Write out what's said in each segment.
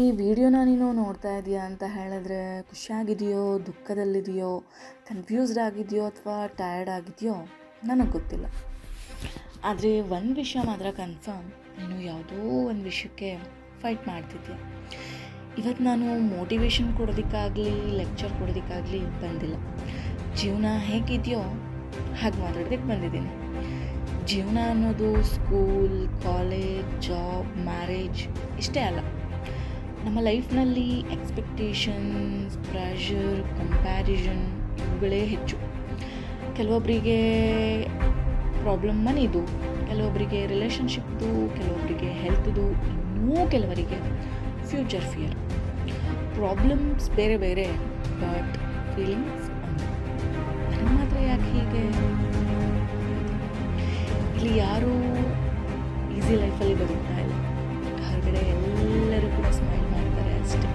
ಈ ವಿಡಿಯೋನ ನೀನು ನೋಡ್ತಾ ಇದೀಯಾ ಅಂತ ಹೇಳಿದ್ರೆ ಖುಷಿಯಾಗಿದೆಯೋ, ದುಃಖದಲ್ಲಿದೆಯೋ, ಕನ್ಫ್ಯೂಸ್ಡ್ ಆಗಿದೆಯೋ ಅಥವಾ ಟಯರ್ಡ್ ಆಗಿದೆಯೋ ನನಗೆ ಗೊತ್ತಿಲ್ಲ. ಆದರೆ ಒಂದು ವಿಷಯ ಮಾತ್ರ ಕನ್ಫರ್ಮ್, ನೀನು ಯಾವುದೋ ಒಂದು ವಿಷಯಕ್ಕೆ ಫೈಟ್ ಮಾಡ್ತಿದ್ಯಾ. ಇವತ್ತು ನಾನು ಮೋಟಿವೇಶನ್ ಕೊಡೋದಕ್ಕಾಗಲಿ ಲೆಕ್ಚರ್ ಕೊಡೋದಕ್ಕಾಗಲಿ ಬಂದಿಲ್ಲ. ಜೀವನ ಹೇಗಿದೆಯೋ ಹಾಗೆ ಮಾತಾಡೋದಕ್ಕೆ ಬಂದಿದ್ದೀನಿ. ಜೀವನ ಅನ್ನೋದು ಸ್ಕೂಲ್, ಕಾಲೇಜ್, ಜಾಬ್, ಮ್ಯಾರೇಜ್ ಇಷ್ಟೇ ಅಲ್ಲ. ನಮ್ಮ ಲೈಫ್ನಲ್ಲಿ ಎಕ್ಸ್ಪೆಕ್ಟೇಷನ್ಸ್, ಪ್ರೆಷರ್, ಕಂಪ್ಯಾರಿಸನ್ ಇವುಗಳೇ ಹೆಚ್ಚು. ಕೆಲವೊಬ್ಬರಿಗೆ ಪ್ರಾಬ್ಲಮ್ ಮನಿದು, ಕೆಲವೊಬ್ಬರಿಗೆ ರಿಲೇಷನ್ಶಿಪ್ದು, ಕೆಲವೊಬ್ಬರಿಗೆ ಹೆಲ್ತ್ದು, ಇನ್ನೂ ಕೆಲವರಿಗೆ ಫ್ಯೂಚರ್ ಫಿಯರ್. ಪ್ರಾಬ್ಲಮ್ಸ್ ಬೇರೆ ಬೇರೆ, ಬಟ್ ಫೀಲಿಂಗ್ಸ್ ಒಂದು. ನನಗೆ ಮಾತ್ರ ಯಾಕೆ ಹೀಗೆ? ಇಲ್ಲಿ ಯಾರೂ ಈಸಿ ಲೈಫಲ್ಲಿ ಬದುಕ್ತಾ ಇಲ್ಲ. ಹೊರಗಡೆ ಎಲ್ಲರೂ ಕೂಡ ಸ್ಮೈಲ್ ಮಾಡ್ತಾರೆ ಅಷ್ಟೇ.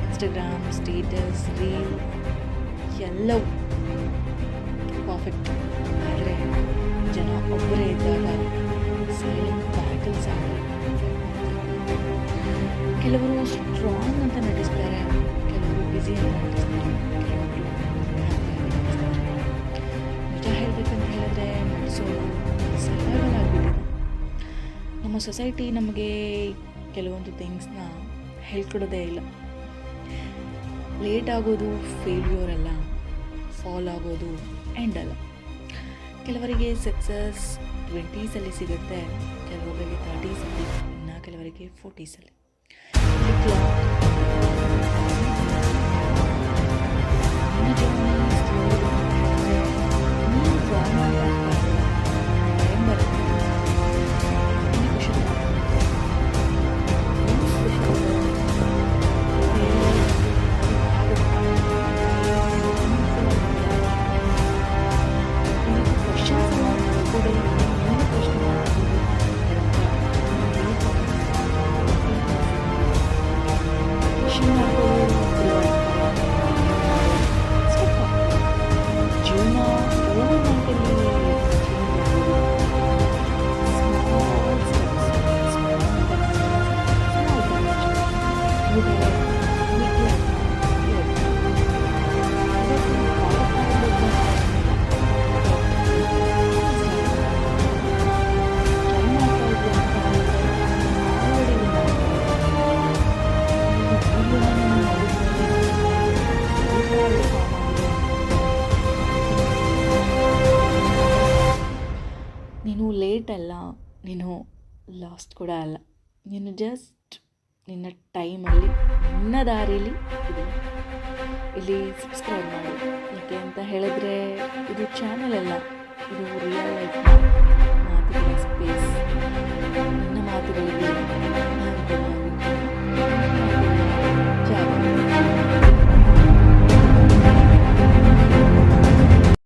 ಇನ್ಸ್ಟಾಗ್ರಾಮ್, ಸ್ಟೇಟಸ್, ರೀಲ್ ಎಲ್ಲವೂ ಪರ್ಫೆಕ್ಟ್. ಆದರೆ ಜನ ಒಬ್ಬರೇ ಇದ್ದಾಗ ಸೈಲೆಂಟ್ ಬ್ಯಾಟಲ್ಸ್ ಆಗಿ ಕೆಲವರು ಸ್ಟ್ರಾಂಗ್ ಅಂತ ನಟಿಸ್ತಾರೆ, ಕೆಲವರು ಬ್ಯುಸಿ ಅಂತ ನಟಿಸ್ತಾರೆ, ಕೆಲವರು ನಿಜ ಹೇಳಬೇಕಂತ ಹೇಳಿದ್ರೆ ನಟಿಸೋದು ಸರ್ವೈವಲ್ ಆಗಿಬಿಟ್ಟಿದೆ. ನಮ್ಮ ಸೊಸೈಟಿ ನಮಗೆ ಕೆಲವೊಂದು ಥಿಂಗ್ಸ್ನ ಹೇಳ್ಕೊಡೋದೇ ಇಲ್ಲ. ಲೇಟ್ ಆಗೋದು ಫೇಲ್ಯೂರ್ ಅಲ್ಲ, ಫಾಲ್ ಆಗೋದು ಎಂಡ್ ಅಲ್ಲ. ಕೆಲವರಿಗೆ ಸಕ್ಸಸ್ 20ಸಲ್ಲಿ ಸಿಗುತ್ತೆ, ಕೆಲವರಿಗೆ 30ಸಲ್ಲಿ, ಇನ್ನು ಕೆಲವರಿಗೆ 40ಸಲ್ಲಿ. ನೀನು ಲೇಟ್ ಅಲ್ಲ, ನೀನು ಲಾಸ್ಟ್ ಕೂಡ ಅಲ್ಲ. ನೀನು ಜಸ್ಟ್ ನಿನ್ನ ಟೈಮಲ್ಲಿ, ನಿನ್ನ ದಾರಿಯಲ್ಲಿ ಇದೆ. ಇಲ್ಲಿ ಸಬ್ಸ್ಕ್ರೈಬ್ ಮಾಡಿ. ಯಾಕೆ ಅಂತ ಹೇಳಿದ್ರೆ ಇದು ಚಾನಲ್ ಅಲ್ಲ, ಇದು ರಿಯಲ್ ಲೈಫ್.